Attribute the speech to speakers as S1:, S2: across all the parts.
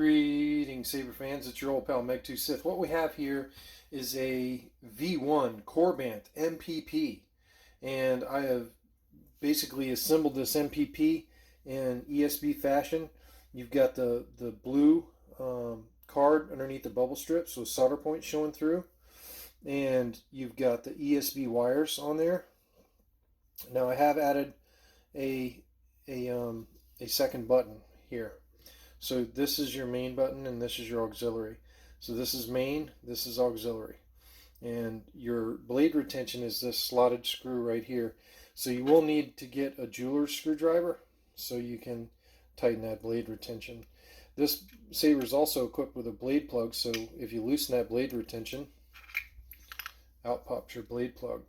S1: Greetings, Saber fans. It's your old pal Megtooth Sith. What we have here is a V1 Korbanth MPP, and I have basically assembled this MPP in ESB fashion. You've got the blue card underneath the bubble strip, so solder point showing through, and you've got the ESB wires on there. Now I have added a second button here. So this is your main button and this is your auxiliary. So this is main, this is auxiliary. And your blade retention is this slotted screw right here. So you will need to get a jeweler's screwdriver so you can tighten that blade retention. This saber is also equipped with a blade plug, so if you loosen that blade retention, out pops your blade plug.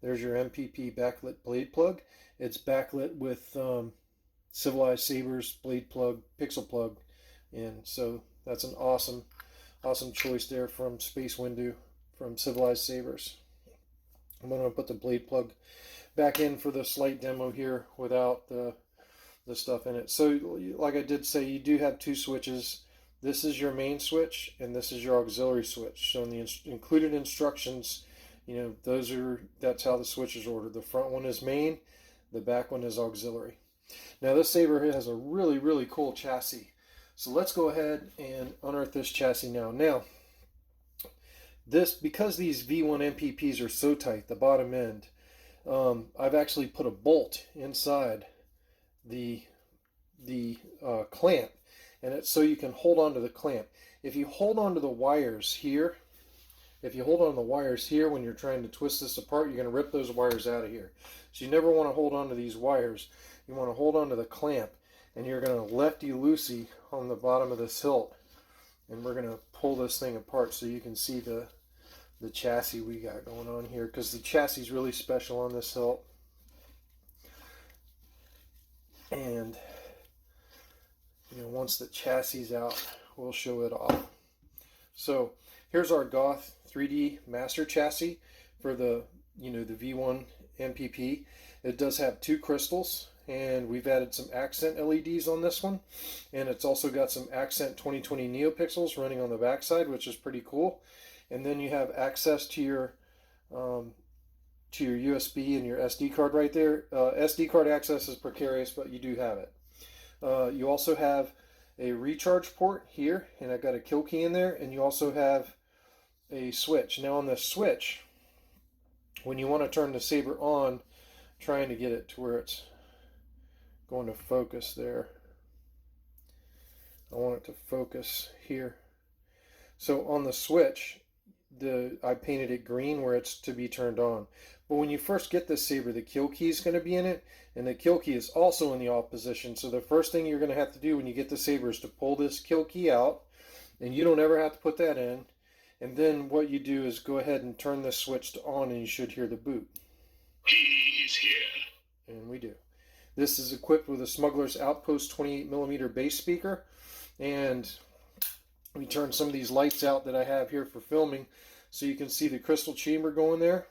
S1: There's your MPP backlit blade plug. It's backlit with Civilized Sabers blade plug, pixel plug, and so that's an awesome choice there from Space Windu from Civilized Sabers. I'm going to put the blade plug back in for the slight demo here without the stuff in it. So like I did say, you do have two switches. This is your main switch and this is your auxiliary switch. So in the included instructions, you know, that's how the switches are ordered. The front one is main, the back one is auxiliary. Now this saber has a really cool chassis. So let's go ahead and unearth this chassis now. Now, because these V1 MPPs are so tight, the bottom end, I've actually put a bolt inside the clamp, and it's so you can hold on to the clamp. If you hold on to the wires here, when you're trying to twist this apart, you're going to rip those wires out of here. So you never want to hold on to these wires. You want to hold on to the clamp, and you're going to lefty-loosey on the bottom of this hilt, and we're going to pull this thing apart so you can see the chassis we got going on here, because the chassis is really special on this hilt. And you know, once the chassis is out, we'll show it off. So here's our Goth3D master chassis for the V1 MPP. It does have two crystals, and we've added some accent LEDs on this one, and it's also got some accent 2020 Neopixels running on the backside, which is pretty cool. And then you have access to your USB and your SD card right there. SD card access is precarious, but you do have it. You also have a recharge port here, and I've got a kill key in there, and you also have a switch. Now on the switch, when you want to turn the saber on, trying to get it to where it's going to focus there. I want it to focus here. So on the switch, I painted it green where it's to be turned on. But when you first get this saber, the kill key is going to be in it, and the kill key is also in the off position. So the first thing you're going to have to do when you get the saber is to pull this kill key out, and you don't ever have to put that in. And then what you do is go ahead and turn this switch to on, and you should hear the boot.
S2: He is here.
S1: And we do. This is equipped with a Smuggler's Outpost 28mm bass speaker, and we turn some of these lights out that I have here for filming so you can see the crystal chamber going there.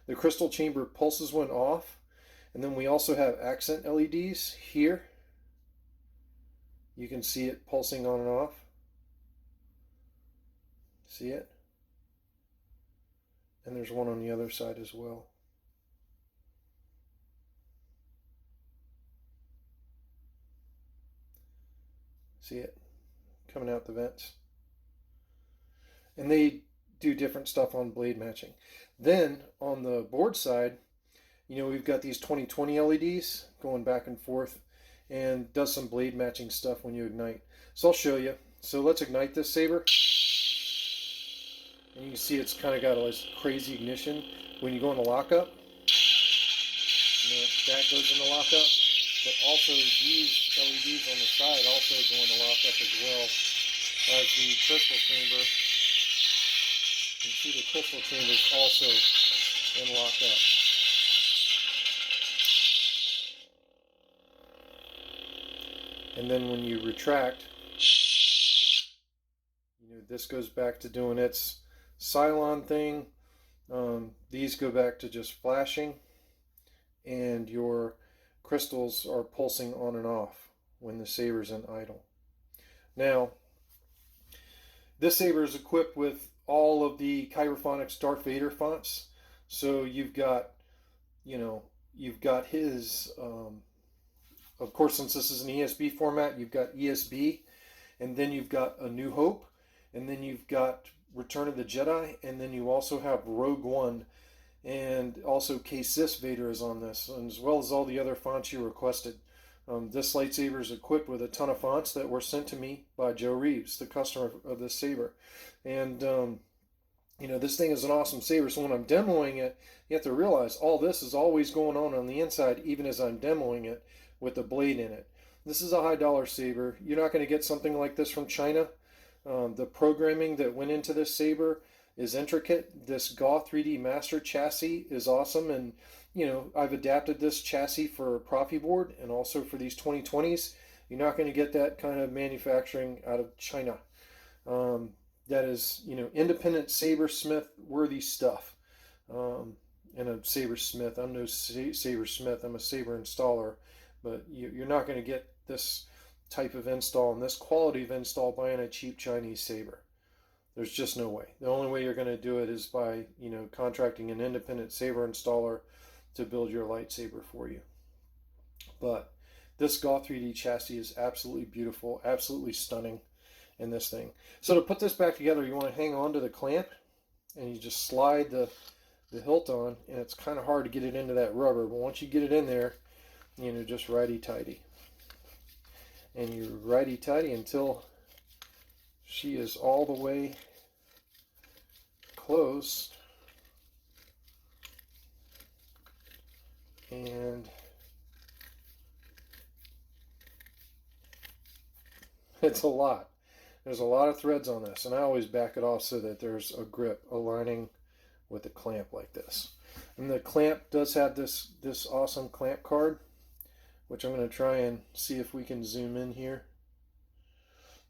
S1: The crystal chamber pulses when off, and then we also have accent LEDs here. You can see it pulsing on and off. See it? And there's one on the other side as well. See it coming out the vents. And they do different stuff on blade matching. Then on the board side, you know, we've got these 2020 LEDs going back and forth, and does some blade matching stuff when you ignite. So I'll show you. So let's ignite this saber. And you can see it's kind of got a crazy ignition. When you go into lockup, you know, that goes into lockup. But also these LEDs on the side also go into lockup as well as the crystal chamber. You can see the crystal chamber is also in lockup. And then when you retract, you know, this goes back to doing its Cylon thing. These go back to just flashing, and your crystals are pulsing on and off when the saber's in idle. Now, this saber is equipped with all of the Chirophonics Darth Vader fonts. So you've got, you've got his, of course, since this is an ESB format, you've got ESB, and then you've got A New Hope, and then you've got Return of the Jedi, and then you also have Rogue One, and also K-Sis Vader is on this, and as well as all the other fonts you requested. This lightsaber is equipped with a ton of fonts that were sent to me by Joe Reeves, the customer of this saber. And, this thing is an awesome saber. So when I'm demoing it, you have to realize all this is always going on the inside, even as I'm demoing it with the blade in it. This is a high dollar saber. You're not going to get something like this from China. The programming that went into this saber is intricate. This Goth3D master chassis is awesome, and I've adapted this chassis for Proffieboard and also for these 2020s. You're not going to get that kind of manufacturing out of China. That is, independent sabersmith worthy stuff. And a sabersmith. I'm no sabersmith. I'm a saber installer, but you're not going to get this type of install and this quality of install buying a cheap Chinese saber. There's just no way. The only way you're going to do it is by, contracting an independent saber installer to build your lightsaber for you. But this Goth3D chassis is absolutely beautiful, absolutely stunning in this thing. So to put this back together, you want to hang on to the clamp, and you just slide the hilt on, and it's kind of hard to get it into that rubber, but once you get it in there, just righty-tighty. And you righty-tighty until she is all the way closed, and it's a lot. There's a lot of threads on this, and I always back it off so that there's a grip aligning with the clamp like this. And the clamp does have this awesome clamp card, which I'm going to try and see if we can zoom in here.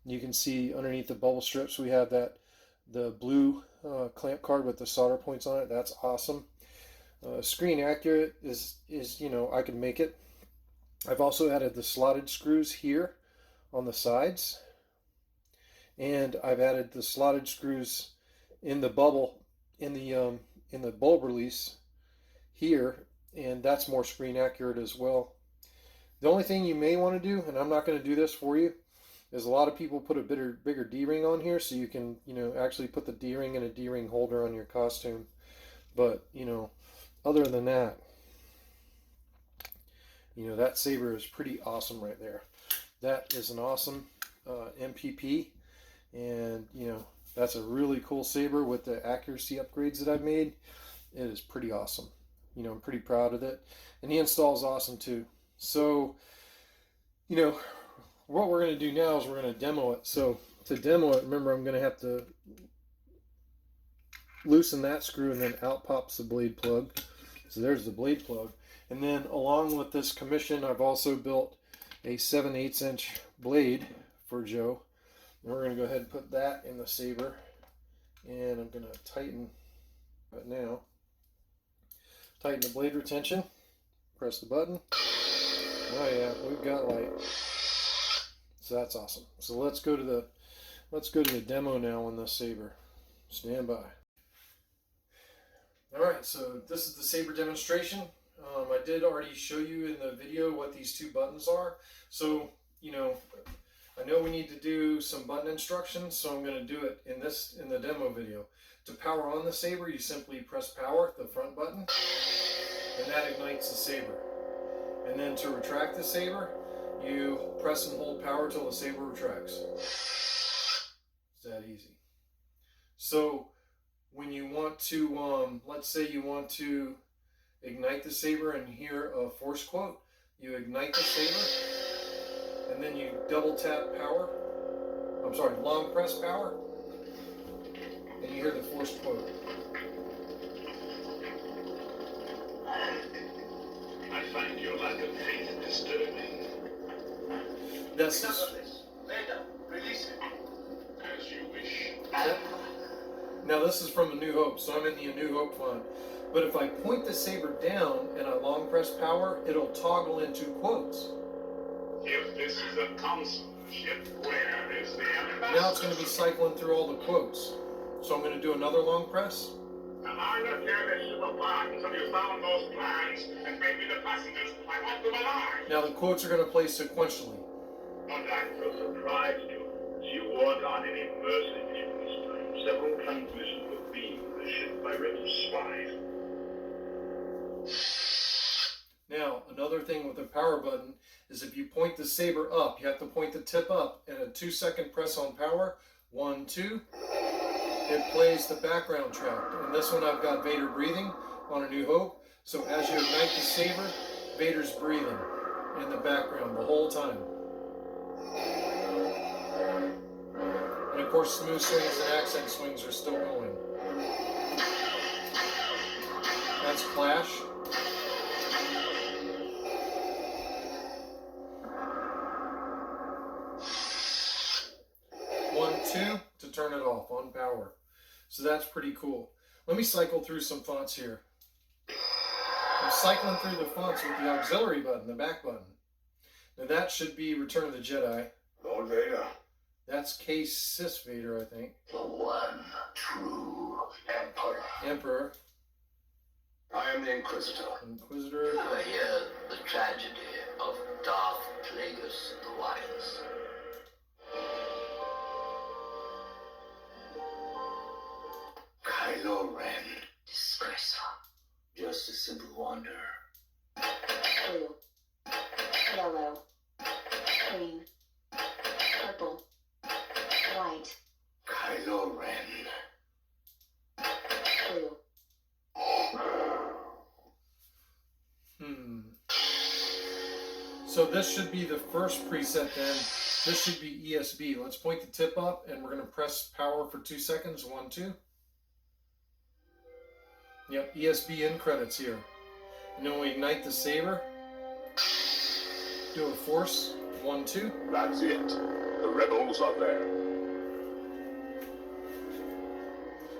S1: You can see underneath the bubble strips we have the blue clamp card with the solder points on it. That's awesome. Screen accurate is I can make it. I've also added the slotted screws here on the sides, and I've added the slotted screws in the bubble in the bulb release here, and that's more screen accurate as well. The only thing you may want to do, and I'm not going to do this for you, is a lot of people put a bigger D-ring on here, so you can actually put the D-ring in a D-ring holder on your costume. But other than that, that saber is pretty awesome right there. That is an awesome MPP, and that's a really cool saber with the accuracy upgrades that I've made. It is pretty awesome. I'm pretty proud of it, and the install is awesome too. So what we're going to do now is we're going to demo it. So to demo it, remember, I'm going to have to loosen that screw, and then out pops the blade plug. So there's the blade plug. And then along with this commission, I've also built a 7/8 inch blade for Joe. And we're going to go ahead and put that in the saber. And I'm going to tighten it now. Tighten the blade retention. Press the button. Oh yeah, we've got light. So that's awesome. So let's go to the demo now on this saber. Stand by. Alright, so this is the saber demonstration. I did already show you in the video what these two buttons are. So, I know we need to do some button instructions, so I'm going to do it in the demo video. To power on the saber, you simply press power, the front button, and that ignites the saber. And then to retract the saber, you press and hold power till the saber retracts. It's that easy. So when you want to, let's say you want to ignite the saber and hear a force quote, you ignite the saber, and then you double tap power. I'm sorry, long press power, and you hear the force quote.
S2: I find your lack of faith disturbing.
S1: That's just...
S3: Vader, release it.
S2: As you wish.
S1: Now this is from A New Hope, so I'm in the A New Hope font. But if I point the saber down and I long press power, it'll toggle into quotes.
S2: If this is a console, Ship where is the ambassador?
S1: Now it's going to be cycling through all the quotes. So I'm going to do another long press.
S2: Am I not careless super fast until you found those plans and made me the passengers? I want them alive!
S1: Now the quotes are going to play sequentially.
S2: And I'm so surprised you. You weren't on any mercy mission this time. Several transmissions were beamed from the ship by rebel spies.
S1: Now, another thing with the power button is if you point the saber up, you have to point the tip up, and a 2-second press on power, 1, 2, it plays the background track. And this one I've got Vader breathing on A New Hope. So as you ignite the saber, Vader's breathing in the background the whole time. And of course, smooth swings and accent swings are still going. That's Clash. To turn it off on power. So that's pretty cool. Let me cycle through some fonts here. I'm cycling through the fonts with the auxiliary button, the back button. Now that should be Return of the Jedi.
S2: Lord Vader.
S1: That's Case Sith Vader, I think.
S3: The one true Emperor.
S1: Emperor.
S3: I am the Inquisitor.
S1: Inquisitor.
S3: I hear the tragedy of Darth Plagueis the Wise. Kylo Ren. Disgraceful. Just a simple wanderer.
S4: Blue, yellow, green, purple, white,
S3: Kylo Ren.
S4: blue.
S1: So this should be the first preset then. This should be ESB. Let's point the tip up and we're going to press power for 2 seconds. 1, 2. Yep, ESB in credits here. And then we ignite the saber. Do a force. 1, 2.
S2: That's it. The rebels are there.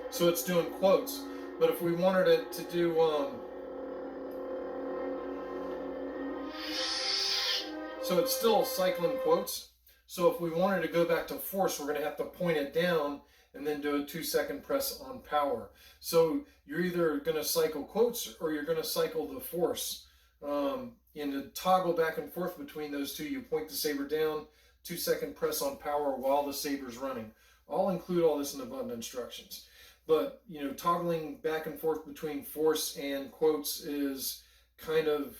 S1: So it's doing quotes. But if we wanted it to do so it's still cycling quotes. So if we wanted to go back to force, we're going to have to point it down and then do a 2-second press on power. So you're either going to cycle quotes or you're going to cycle the force. And to toggle back and forth between those two, you point the saber down, 2-second press on power while the saber's running. I'll include all this in the button instructions. But, you know, toggling back and forth between force and quotes is kind of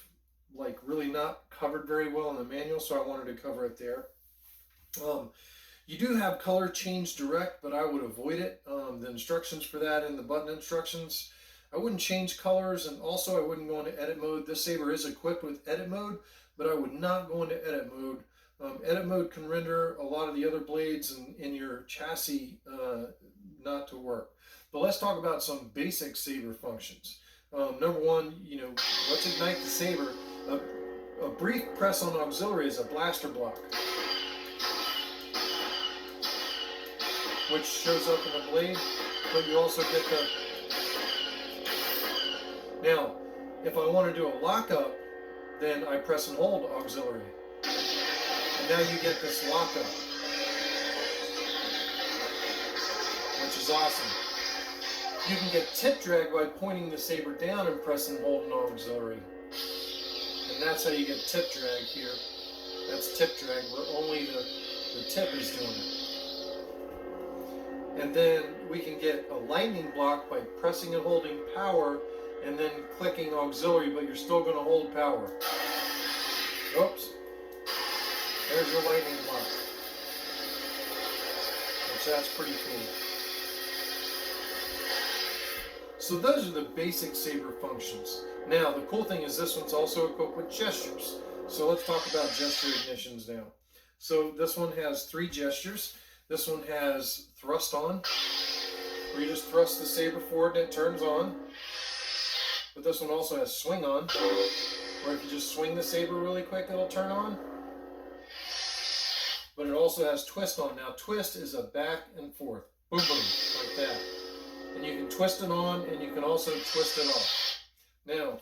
S1: like really not covered very well in the manual, so I wanted to cover it there. You do have color change direct, but I would avoid it. The instructions for that in the button instructions, I wouldn't change colors, and also I wouldn't go into edit mode. This saber is equipped with edit mode, but I would not go into edit mode. Edit mode can render a lot of the other blades in your chassis not to work. But let's talk about some basic saber functions. Number one, you know, let's ignite the saber. A brief press on auxiliary is a blaster block, which shows up in the blade, but you also get the... Now, if I want to do a lockup, then I press and hold auxiliary. And now you get this lockup, which is awesome. You can get tip drag by pointing the saber down and press and hold an auxiliary. And that's how you get tip drag here. That's tip drag, where only the tip is doing it. And then we can get a lightning block by pressing and holding power and then clicking auxiliary, but you're still going to hold power. Oops. There's your lightning block. Which that's pretty cool. So those are the basic saber functions. Now, the cool thing is this one's also equipped with gestures. So let's talk about gesture ignitions now. So this one has 3 gestures. This one has thrust on, where you just thrust the saber forward and it turns on. But this one also has swing on, where if you just swing the saber really quick, it'll turn on. But it also has twist on. Now, twist is a back and forth. Boom, boom, like that. And you can twist it on, and you can also twist it off. Now,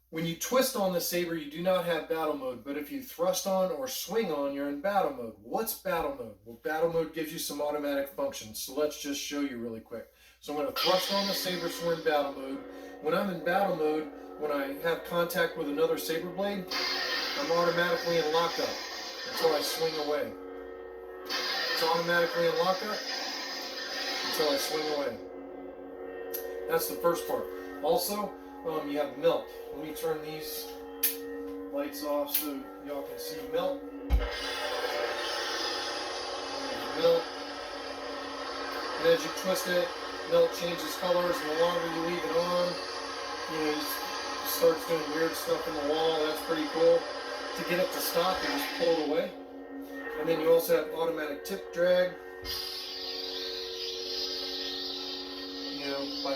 S1: When you twist on the saber, you do not have battle mode, but if you thrust on or swing on, you're in battle mode. What's battle mode? Well, battle mode gives you some automatic functions, so let's just show you really quick. So I'm going to thrust on the saber so we're in battle mode. When I'm in battle mode, when I have contact with another saber blade, I'm automatically in lockup until I swing away. It's automatically in lockup until I swing away. That's the first part. Also, you have melt. Let me turn these lights off so y'all can see melt. Melt. And as you twist it, melt changes colors, and the longer you leave it on, you know, it starts doing weird stuff in the wall. That's pretty cool. To get it to stop, you just pull it away. And then you also have automatic tip drag. You know, by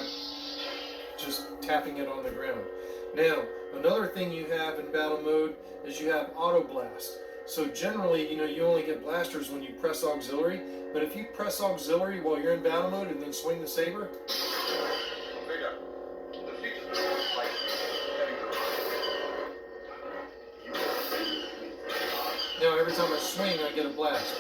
S1: just tapping it on the ground. Now, another thing you have in battle mode is you have auto blast. So generally, you know, you only get blasters when you press auxiliary, but if you press auxiliary while you're in battle mode and then swing the saber,
S2: Vader, the fleet is
S1: now every time I swing, I get a blast.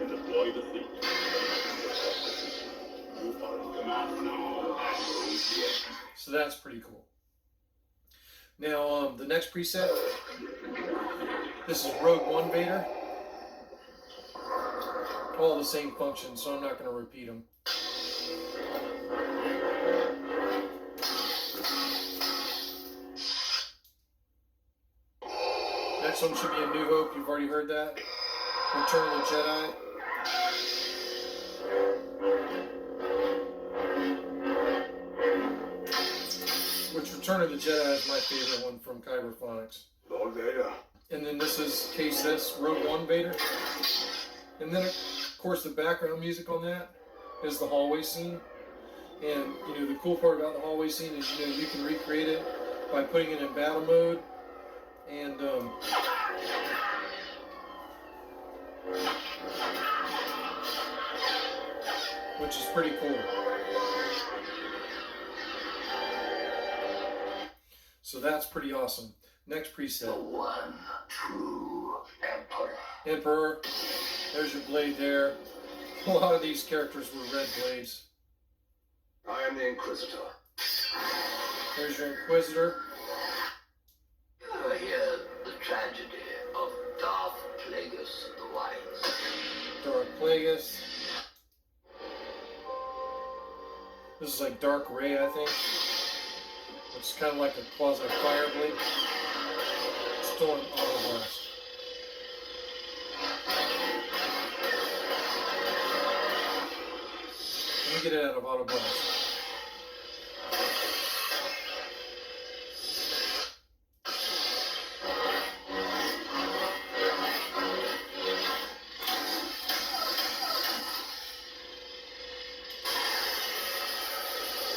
S2: and deploy the fleet. You are in command now, Admiral Sith.
S1: So that's pretty cool. Now, the next preset, this is Rogue One Vader. All the same functions, so I'm not going to repeat them. Next one should be A New Hope. You've already heard that. Return of the Jedi. Which Return of the Jedi is my favorite one from Kyberphonics.
S2: Lord Vader.
S1: And then this is Case This, Rogue One Vader. And then, of course, the background music on that is the hallway scene. And, you know, the cool part about the hallway scene is, you know, you can recreate it by putting it in battle mode. And, which is pretty cool. So that's pretty awesome. Next
S3: The
S1: preset.
S3: one true Emperor.
S1: Emperor. There's your blade there. A lot of these characters were red blades.
S3: I am the Inquisitor.
S1: There's your Inquisitor.
S3: Hear the tragedy of Darth Plagueis the Wise.
S1: Darth Plagueis. This is like Dark Ray, I think. It's kind of like a quasi-fire blade. Still an auto blast. Let me get it out of auto blast.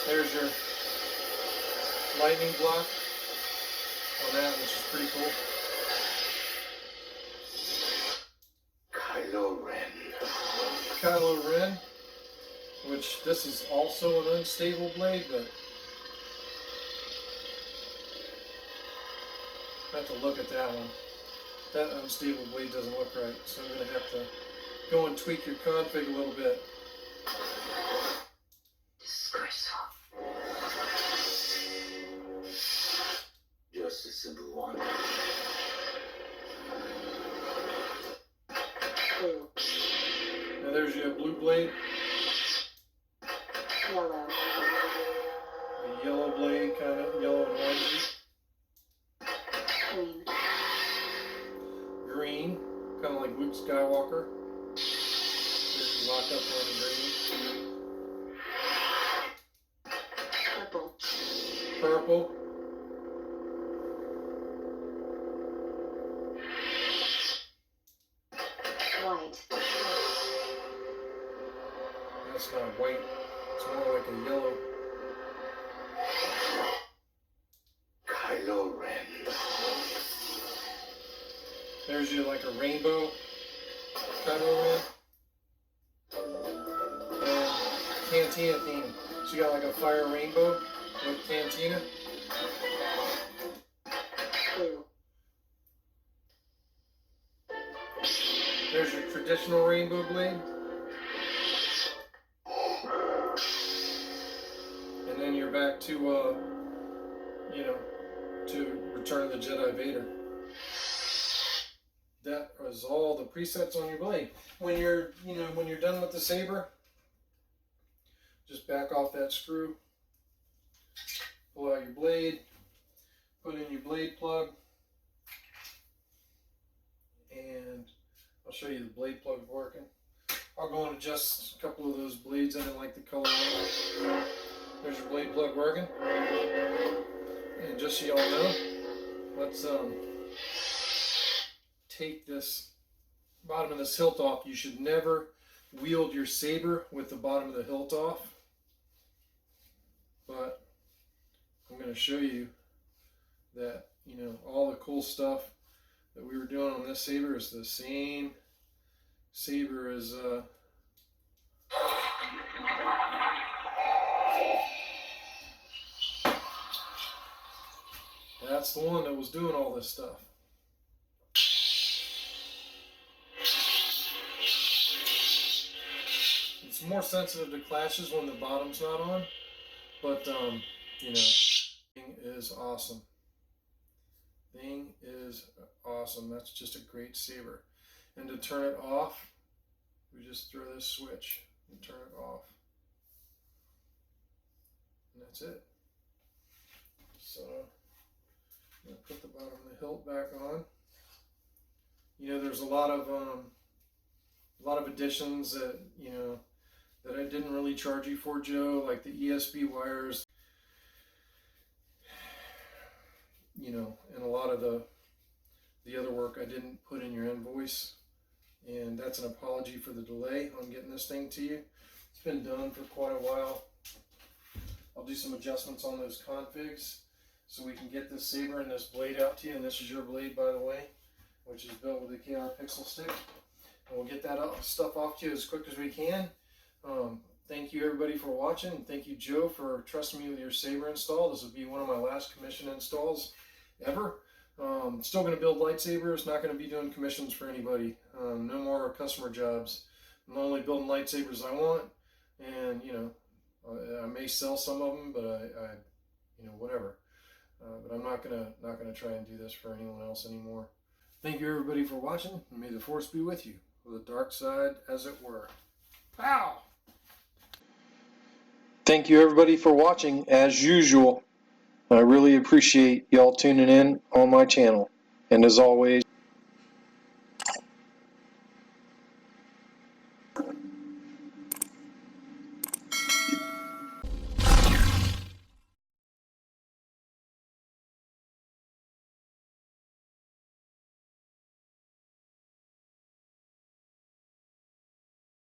S1: There's your lightning block on that, which is pretty cool.
S3: Kylo Ren.
S1: Kylo Ren, which this is also an unstable blade, but I have to look at that one. That unstable blade doesn't look right, so I'm going to have to go and tweak your config a little bit.
S3: Disgraceful. Just a simple one.
S4: Blue,
S1: Now there's your blue blade,
S4: yellow,
S1: a yellow blade, kind of yellow and orangey.
S4: green,
S1: Green, kind of like Luke Skywalker. There's your lock up on the green.
S4: purple,
S1: Purple.
S4: white,
S1: That's not white. It's more like a yellow.
S3: Kylo Ren.
S1: There's your like a rainbow Kylo Ren. And cantina theme. So you got like a fire rainbow with cantina.
S4: Blue.
S1: There's your traditional rainbow blade. And then you're back to, you know, to Return of the Jedi Vader. That is all the presets on your blade. When you're, you know, when you're done with the saber, just back off that screw, pull out your blade, put in your blade plug, and I'll show you the blade plug working. I'll go and adjust a couple of those blades. I didn't like the color on it. There's your blade plug working. And just so y'all know, let's take this bottom of this hilt off. You should never wield your saber with the bottom of the hilt off. But I'm going to show you that, you know, all the cool stuff that we were doing on this saber is the same saber as that's the one that was doing all this stuff. It's more sensitive to clashes when the bottom's not on, but you know, thing is awesome. Thing is awesome. That's just a great saber. And to turn it off, we just throw this switch and turn it off. And that's it. So I'm going to put the bottom of the hilt back on. You know, there's a lot of additions that, you know, that I didn't really charge you for, Joe, like the ESB wires, you know, and a lot of the other work I didn't put in your invoice, and that's an apology for the delay on getting this thing to you. It's been done for quite a while. I'll do some adjustments on those configs so we can get this saber and this blade out to you. And this is your blade, by the way, which is built with a KR pixel stick. And we'll get that stuff off to you as quick as we can. Thank you everybody for watching, and thank you Joe for trusting me with your saber install. This will be one of my last commission installs ever. Still going to build lightsabers, not going to be doing commissions for anybody. No more customer jobs. I'm only building lightsabers I want, and you know, I may sell some of them, but I you know, whatever. But I'm not gonna try and do this for anyone else anymore. Thank you everybody for watching, and may the Force be with you, or the dark side as it were. Pow! Thank you everybody for watching, as usual. I really appreciate y'all tuning in on my channel. And as always,